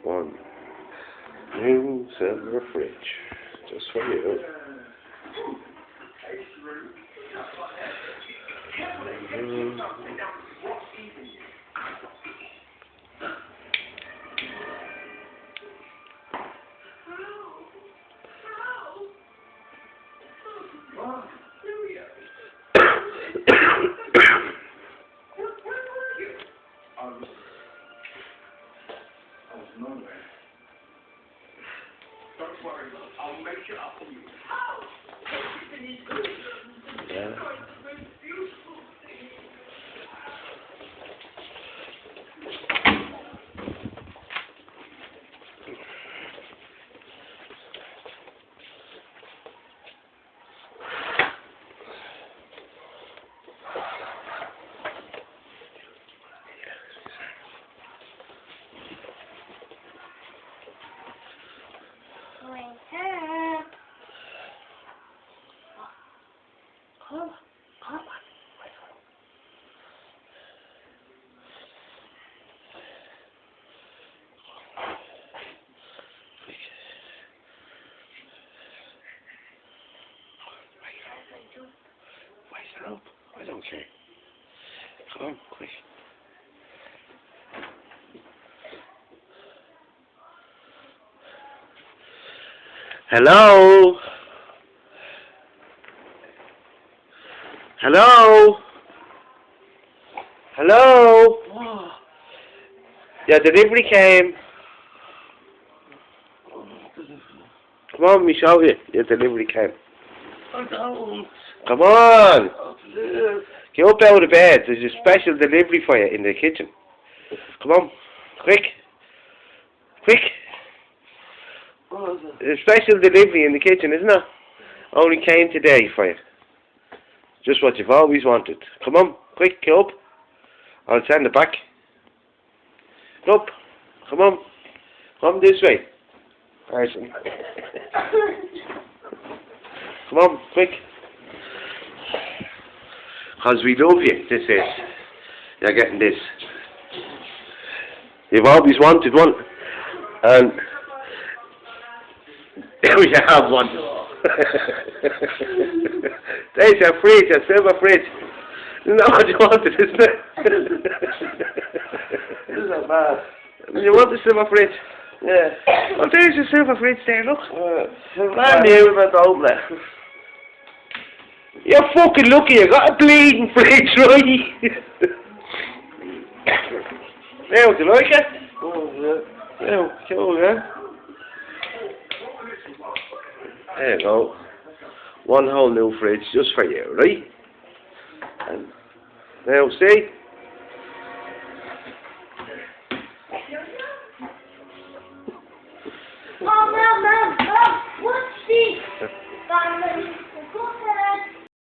one new silver fridge, just for you. Don't worry, love. I'll make it up for you. Yeah. Come on. Wake her up. I don't care. Come on, quick. Hello? Hello? Hello? Oh. Your delivery came. Come on, me show you. Your delivery came. I don't. Come on. Oh, please. Get up out of bed. There's a special delivery for you in the kitchen. Come on. Quick. Quick. What is it? There's a special delivery in the kitchen, isn't it? Only came today for you. Just what you've always wanted. Come on. Quick. Get up. I'll send it back. Get up. Come on. Come this way. Person. Come on. Quick. Because we love you, this is. You're getting this. You've always wanted one. And we have one. There's your fridge, your silver fridge. Isn't that what you wanted, isn't it? Isn't that bad? You want the silver fridge? Yeah. Well, there's your silver fridge there, look. Brand new with that old left. You're fucking lucky you got a bleeding fridge, right? Now, do you like it? Oh, yeah. Yeah, cool, yeah? There you go. One whole new fridge just for you, right? And now, see?